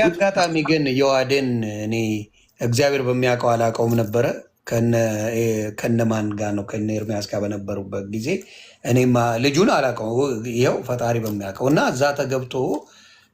ያጋጣሚ ግን የዋዴን እኔ እግዚአብሔር በሚያውቀው አላውቀውም ነበረ። ከነማን ጋር ነው? ከነ ኤርሚያስ ጋር በነበሩበት ጊዜ እኔማ ልጁን አላውቀው፣ ይኸው ፈጣሪ በሚያውቀው እና እዛ ተገብቶ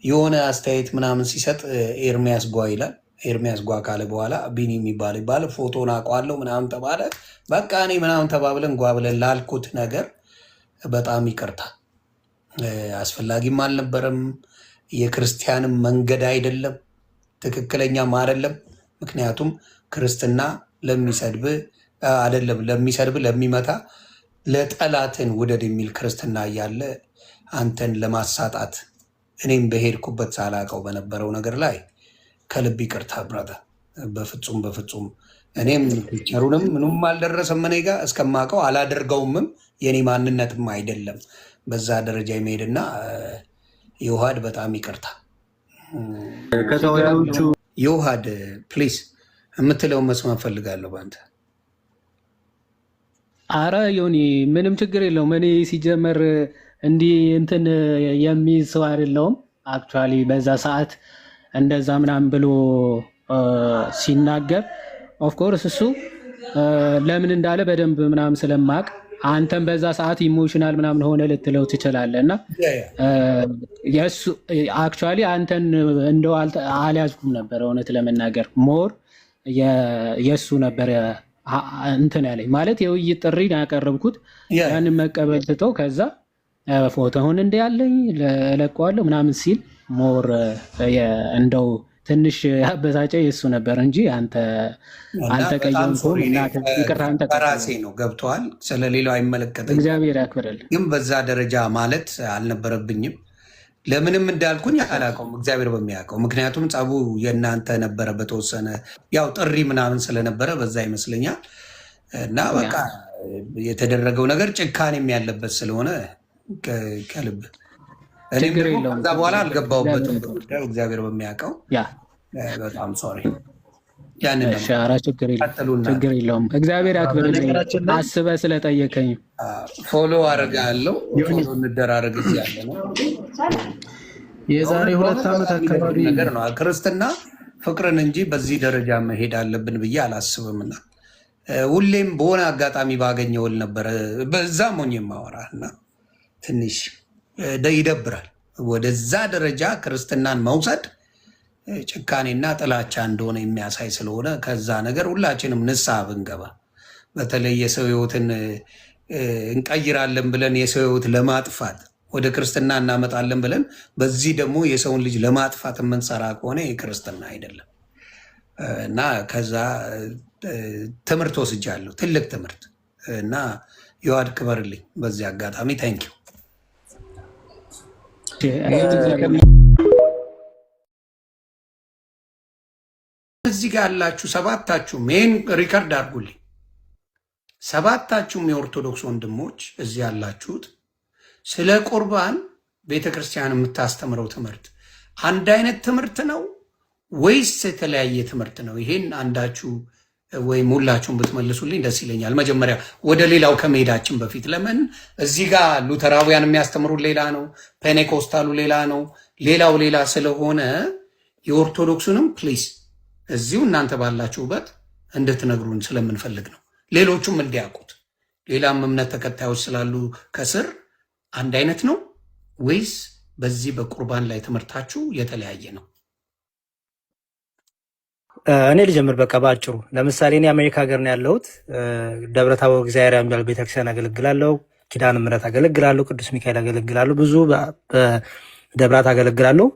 የሆነ አስተያየት ምናምን ሲሰጥ ኤርሚያስ ጓ ይላል። ኤርሚያስ ጓ ካለ በኋላ ቢኒ የሚባል ፎቶን አውቀዋለሁ ምናምን ተባለ። በቃ እኔ ምናምን ተባብለን ጓ ብለን ላልኩት ነገር በጣም ይቅርታ። አስፈላጊም አልነበረም። የክርስቲያንም መንገድ አይደለም፣ ትክክለኛም አይደለም። ምክንያቱም ክርስትና ለሚሰድብ አይደለም፣ ለሚሰድብ ለሚመታ፣ ለጠላትን ውደድ የሚል ክርስትና እያለ አንተን ለማሳጣት እኔም በሄድኩበት ሳላውቀው በነበረው ነገር ላይ ከልብ ይቅርታ ብራዘር። በፍጹም በፍጹም እኔም ፒክቸሩንም ምንም አልደረሰም እኔ ጋር እስከማውቀው አላደርገውምም። የኔ ማንነትም አይደለም በዛ ደረጃ የሚሄድና የውሃድ በጣም ይቅርታ። ከተወያዮቹ የውሃድ ፕሊዝ የምትለውን መስማት ፈልጋለሁ በአንተ። አረ ዮኒ ምንም ችግር የለውም። እኔ ሲጀመር እንዲህ እንትን የሚይዝ ሰው አይደለውም። አክቹዋሊ በዛ ሰዓት እንደዛ ምናምን ብሎ ሲናገር ኦፍኮርስ እሱ ለምን እንዳለ በደንብ ምናምን ስለማቅ አንተም በዛ ሰዓት ኢሞሽናል ምናምን ሆነ ልትለው ትችላለህ። እና የሱ አክቹዋሊ አንተን እንደው አልያዝኩም ነበር እውነት ለመናገር ሞር የሱ ነበር እንትን ያለኝ ማለት የውይይት ጥሪ ያቀረብኩት ያንን መቀበል ትተው ከዛ ፎቶውን እንደ ያለኝ ለቀዋለሁ ምናምን ሲል ሞር እንደው ትንሽ ያበሳጨ የሱ ነበር እንጂ አንተ አልተቀየምኩም። በራሴ ነው ገብተዋል። ስለሌላው አይመለከትም። እግዚአብሔር ያክብረል። ግን በዛ ደረጃ ማለት አልነበረብኝም። ለምንም እንዳልኩኝ አላውቀውም፣ እግዚአብሔር በሚያውቀው። ምክንያቱም ጸቡ የእናንተ ነበረ በተወሰነ ያው ጥሪ ምናምን ስለነበረ በዛ ይመስለኛል። እና በቃ የተደረገው ነገር ጭካኔም ያለበት ስለሆነ ከልብ እኔም ከዛ በኋላ አልገባሁበትም በጉዳዩ እግዚአብሔር በሚያውቀው። በጣም ሶሪ። ችግር የለውም። እግዚአብሔር ያክብርልኝ አስበህ ስለጠየቀኝ። ፎሎ አደርጋለሁ። ፎሎ እንደራረግ እዚህ ያለ ነው። የዛሬ 2 ዓመት አካባቢ ነገር ነው። ክርስትና ፍቅርን እንጂ በዚህ ደረጃ መሄድ አለብን ብዬ አላስብምና ሁሌም በሆነ አጋጣሚ ባገኘውል ነበረ በዛም ሆኜ የማወራ እና ትንሽ ይደብራል። ወደዛ ደረጃ ክርስትናን መውሰድ ጭካኔና ጥላቻ እንደሆነ የሚያሳይ ስለሆነ ከዛ ነገር ሁላችንም ንስሐ ብንገባ፣ በተለይ የሰው ሕይወትን እንቀይራለን ብለን የሰው ሕይወት ለማጥፋት ወደ ክርስትና እናመጣለን ብለን በዚህ ደግሞ የሰውን ልጅ ለማጥፋት የምንሰራ ከሆነ የክርስትና አይደለም እና ከዛ ትምህርት ወስጃለሁ፣ ትልቅ ትምህርት እና የዋድ ክበርልኝ በዚህ አጋጣሚ ታንኪው። እዚህ ጋር ያላችሁ ሰባታችሁም ይህን ሪከርድ አድርጉልኝ። ሰባታችሁም የኦርቶዶክስ ወንድሞች እዚህ ያላችሁት ስለ ቁርባን ቤተክርስቲያን የምታስተምረው ትምህርት አንድ አይነት ትምህርት ነው ወይስ የተለያየ ትምህርት ነው? ይሄን አንዳችሁ ወይም ሁላችሁም ብትመልሱልኝ ደስ ይለኛል። መጀመሪያ ወደ ሌላው ከመሄዳችን በፊት ለምን እዚህ ጋር ሉተራውያን የሚያስተምሩት ሌላ ነው፣ ፔኔኮስታሉ ሌላ ነው፣ ሌላው ሌላ ስለሆነ የኦርቶዶክሱንም ፕሊስ እዚሁ እናንተ ባላችሁበት እንድትነግሩን ስለምንፈልግ ነው። ሌሎቹም እንዲያውቁት። ሌላም እምነት ተከታዮች ስላሉ ከስር አንድ አይነት ነው ወይስ በዚህ በቁርባን ላይ ትምህርታችሁ የተለያየ ነው? እኔ ልጀምር በቃ በአጭሩ። ለምሳሌ እኔ አሜሪካ ሀገር ነው ያለሁት። ደብረ ታቦር እግዚአብሔር የሚባል ቤተክርስቲያን አገለግላለሁ። ኪዳነ ምሕረት አገለግላለሁ። ቅዱስ ሚካኤል አገለግላለሁ። ብዙ ደብራት አገለግላለሁ።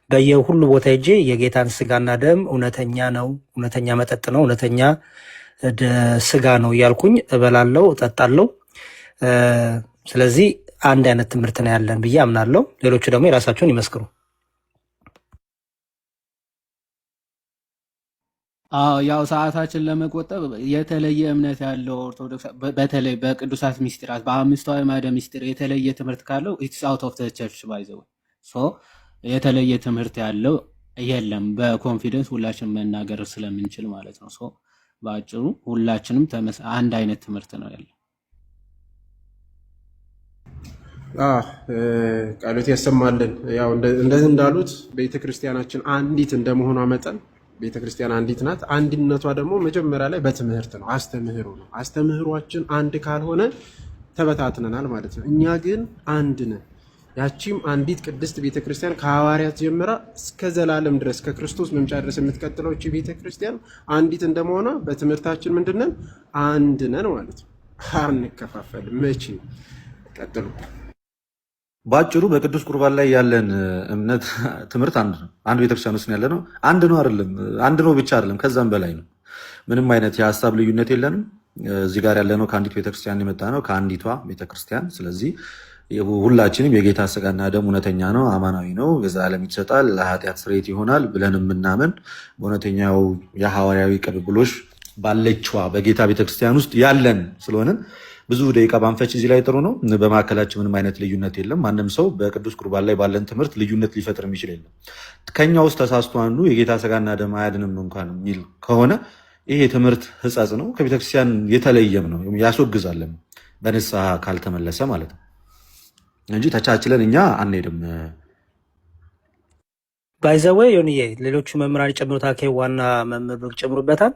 በየሁሉ ቦታ ሄጄ የጌታን ስጋና ደም እውነተኛ ነው፣ እውነተኛ መጠጥ ነው፣ እውነተኛ ስጋ ነው እያልኩኝ እበላለሁ፣ እጠጣለሁ። ስለዚህ አንድ አይነት ትምህርት ነው ያለን ብዬ አምናለሁ። ሌሎቹ ደግሞ የራሳቸውን ይመስክሩ። ያው ሰዓታችን ለመቆጠብ የተለየ እምነት ያለው ኦርቶዶክስ በተለይ በቅዱሳት ሚስጢራት በአምስቱ አዕማደ ሚስጢር የተለየ ትምህርት ካለው ኢትስ አውት ኦፍ ቸርች ባይዘው የተለየ ትምህርት ያለው የለም። በኮንፊደንስ ሁላችንም መናገር ስለምንችል ማለት ነው። በአጭሩ ሁላችንም አንድ አይነት ትምህርት ነው ያለው። ቃሎት ያሰማልን። ያው እንደዚህ እንዳሉት ቤተክርስቲያናችን አንዲት እንደመሆኗ መጠን ቤተክርስቲያን አንዲት ናት። አንድነቷ ደግሞ መጀመሪያ ላይ በትምህርት ነው፣ አስተምህሮ ነው። አስተምህሯችን አንድ ካልሆነ ተበታትነናል ማለት ነው። እኛ ግን አንድ ነን። ያቺም አንዲት ቅድስት ቤተክርስቲያን ከሐዋርያት ጀምራ እስከ ዘላለም ድረስ ከክርስቶስ መምጫ ድረስ የምትቀጥለው እቺ ቤተክርስቲያን አንዲት እንደመሆኗ በትምህርታችን ምንድነን? አንድ ነን ማለት ነው። አንከፋፈልም። መቼ ቀጥሉ። በአጭሩ በቅዱስ ቁርባን ላይ ያለን እምነት ትምህርት አንድ ነው። አንድ ቤተክርስቲያን ውስጥ ያለ ነው። አንድ ነው አይደለም፣ አንድ ነው ብቻ አይደለም፣ ከዛም በላይ ነው። ምንም አይነት የሀሳብ ልዩነት የለንም። እዚህ ጋር ያለ ነው ከአንዲት ቤተክርስቲያን የመጣ ነው፣ ከአንዲቷ ቤተክርስቲያን። ስለዚህ ሁላችንም የጌታ ስጋና ደም እውነተኛ ነው፣ አማናዊ ነው፣ ለዘላለም ይሰጣል፣ ለኃጢአት ስርየት ይሆናል ብለን የምናምን በእውነተኛው የሐዋርያዊ ቅብብሎሽ ባለችዋ በጌታ ቤተክርስቲያን ውስጥ ያለን ስለሆንን ብዙ ደቂቃ ባንፈች እዚህ ላይ ጥሩ ነው። በመካከላችን ምንም አይነት ልዩነት የለም። ማንም ሰው በቅዱስ ቁርባን ላይ ባለን ትምህርት ልዩነት ሊፈጥር የሚችል የለም። ከኛ ውስጥ ተሳስቶ አንዱ የጌታ ስጋና ደም አያድንም እንኳን የሚል ከሆነ ይሄ የትምህርት ሕጸጽ ነው፣ ከቤተክርስቲያን የተለየም ነው፣ ያስወግዛለም በንስሐ ካልተመለሰ ማለት ነው እንጂ ተቻችለን እኛ አንሄድም። ባይዘወይ ዮኒዬ ሌሎቹ መምህራን የጨምሩት ዋና መምህር ጨምሩበታል።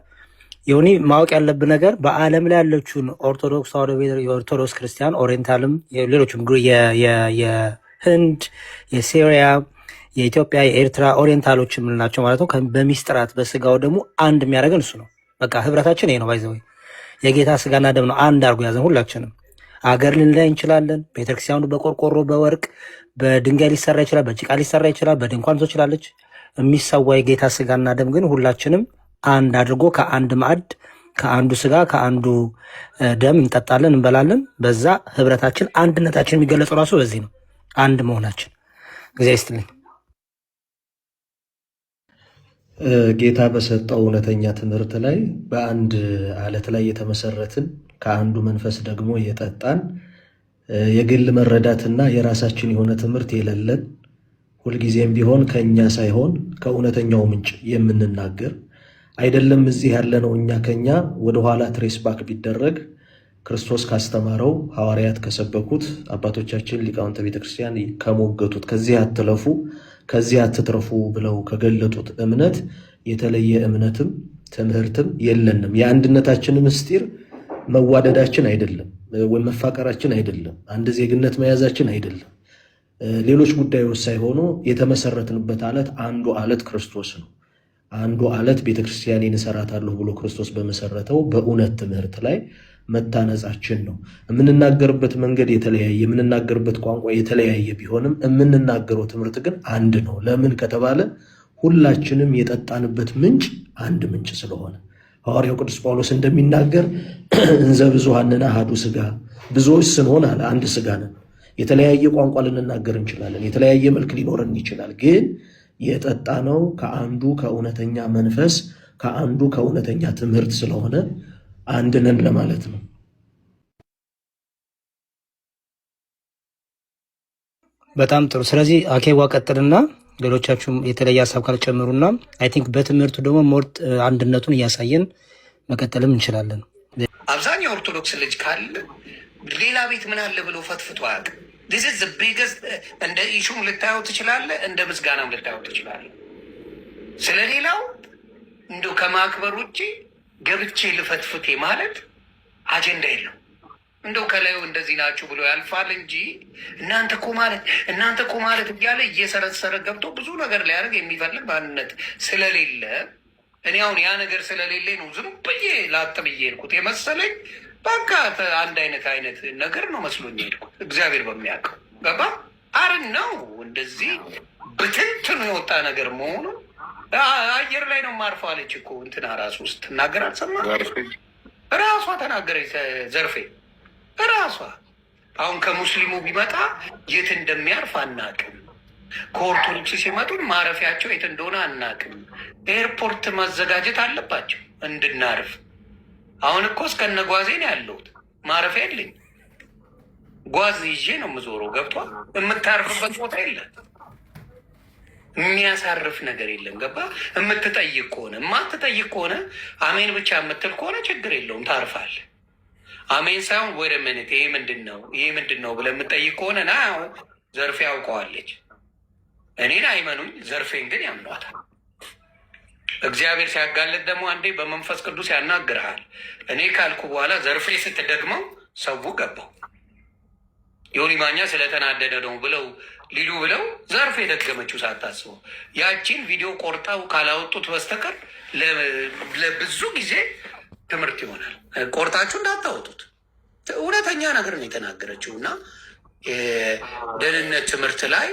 ዮኒ ማወቅ ያለብን ነገር በዓለም ላይ ያለችውን ኦርቶዶክስ ተዋሕዶ የኦርቶዶክስ ክርስቲያን ኦሪየንታልም፣ ሌሎችም የህንድ፣ የሲሪያ፣ የኢትዮጵያ፣ የኤርትራ ኦሪየንታሎች የምንላቸው ማለት ነው በሚስጥራት በስጋው ደግሞ አንድ የሚያደርገን እሱ ነው። በቃ ህብረታችን ይሄ ነው። ባይዘወይ የጌታ ስጋና ደም ነው አንድ አድርጎ ያዘን ሁላችንም። አገር ልንላይ እንችላለን። ቤተክርስቲያኑ በቆርቆሮ በወርቅ በድንጋይ ሊሰራ ይችላል፣ በጭቃ ሊሰራ ይችላል፣ በድንኳን ትችላለች። የሚሰዋ የጌታ ስጋና ደም ግን ሁላችንም አንድ አድርጎ ከአንድ ማዕድ ከአንዱ ስጋ ከአንዱ ደም እንጠጣለን፣ እንበላለን። በዛ ህብረታችን አንድነታችን የሚገለጸው ራሱ በዚህ ነው፣ አንድ መሆናችን። እግዚአብሔር ይስጥልኝ። ጌታ በሰጠው እውነተኛ ትምህርት ላይ በአንድ አለት ላይ የተመሰረትን ከአንዱ መንፈስ ደግሞ የጠጣን የግል መረዳትና የራሳችን የሆነ ትምህርት የሌለን ሁልጊዜም ቢሆን ከእኛ ሳይሆን ከእውነተኛው ምንጭ የምንናገር አይደለም። እዚህ ያለነው እኛ ከኛ ወደኋላ ትሬስ ባክ ቢደረግ ክርስቶስ ካስተማረው ሐዋርያት ከሰበኩት አባቶቻችን ሊቃውንተ ቤተክርስቲያን ከሞገቱት ከዚህ አትለፉ ከዚህ አትትረፉ ብለው ከገለጡት እምነት የተለየ እምነትም ትምህርትም የለንም። የአንድነታችን ምስጢር መዋደዳችን አይደለም ወይ መፋቀራችን አይደለም፣ አንድ ዜግነት መያዛችን አይደለም፣ ሌሎች ጉዳዮች ሳይሆኑ የተመሰረትንበት አለት አንዱ አለት ክርስቶስ ነው። አንዱ አለት ቤተክርስቲያኔን እሰራታለሁ ብሎ ክርስቶስ በመሰረተው በእውነት ትምህርት ላይ መታነጻችን ነው። የምንናገርበት መንገድ የተለያየ፣ የምንናገርበት ቋንቋ የተለያየ ቢሆንም የምንናገረው ትምህርት ግን አንድ ነው። ለምን ከተባለ ሁላችንም የጠጣንበት ምንጭ አንድ ምንጭ ስለሆነ ሐዋርያው ቅዱስ ጳውሎስ እንደሚናገር እንዘ ብዙኃን አሐዱ ሥጋ፣ ብዙዎች ስንሆን አለ አንድ ሥጋ ነን። የተለያየ ቋንቋ ልንናገር እንችላለን፣ የተለያየ መልክ ሊኖረን ይችላል። ግን የጠጣነው ከአንዱ ከእውነተኛ መንፈስ ከአንዱ ከእውነተኛ ትምህርት ስለሆነ አንድ ነን ለማለት ነው። በጣም ጥሩ። ስለዚህ አኬዋ ቀጥልና ሌሎቻችሁም የተለየ ሀሳብ ካልጨምሩና አይ ቲንክ በትምህርቱ ደግሞ ሞርጥ አንድነቱን እያሳየን መቀጠልም እንችላለን። አብዛኛው ኦርቶዶክስ ልጅ ካለ ሌላ ቤት ምን አለ ብሎ ፈትፍቶ አያውቅም። ዲስ ቢገስት እንደ ኢሹም ልታየው ትችላለህ፣ እንደ ምስጋናም ልታየው ትችላለህ። ስለሌላው እንደው ከማክበር ውጭ ገብቼ ልፈትፍቴ ማለት አጀንዳ የለው። እንደው ከላዩ እንደዚህ ናችሁ ብሎ ያልፋል እንጂ እናንተ እኮ ማለት እያለ እየሰረሰረ ገብቶ ብዙ ነገር ሊያደርግ የሚፈልግ ማንነት ስለሌለ እኔ አሁን ያ ነገር ስለሌለ ነው ዝም ብዬ ላጥ ብዬ ሄድኩት የመሰለኝ። በቃ አንድ አይነት ነገር ነው መስሎኝ ሄድኩት። እግዚአብሔር በሚያውቀው ገባ አርን ነው እንደዚህ ብትንትኑ የወጣ ነገር መሆኑ አየር ላይ ነው ማርፈው አለች እኮ እንትና ራሱ ውስጥ ትናገር አልሰማ ራሷ ተናገረች። ዘርፌ ራሷ አሁን ከሙስሊሙ ቢመጣ የት እንደሚያርፍ አናቅም። ከኦርቶዶክስ ሲመጡን ማረፊያቸው የት እንደሆነ አናቅም። ኤርፖርት ማዘጋጀት አለባቸው እንድናርፍ። አሁን እኮ እስከነ ጓዜ ነው ያለሁት፣ ማረፊያ የለኝ። ጓዝ ይዤ ነው የምዞረው። ገብቷል። የምታርፍበት ቦታ የለም፣ የሚያሳርፍ ነገር የለም። ገባ። የምትጠይቅ ከሆነ የማትጠይቅ ከሆነ አሜን ብቻ የምትል ከሆነ ችግር የለውም፣ ታርፋለህ። አሜን ሳይሆን ወደ ምንት ይሄ ምንድን ነው ብለህ የምጠይቅ ከሆነ ና ዘርፌ ያውቀዋለች። እኔን አይመኑኝ፣ ዘርፌን ግን ያምኗታል። እግዚአብሔር ሲያጋልጥ ደግሞ አንዴ በመንፈስ ቅዱስ ያናግርሃል። እኔ ካልኩ በኋላ ዘርፌ ስትደግመው ሰው ገባው። ዮኒ ማኛ ስለተናደደ ነው ብለው ዘርፌ የደገመችው ሳታስበው ያቺን ቪዲዮ ቆርጠው ካላወጡት በስተቀር ለብዙ ጊዜ ትምህርት ይሆናል። ቆርጣችሁ እንዳታወጡት። እውነተኛ ነገር ነው የተናገረችው እና ደህንነት ትምህርት ላይ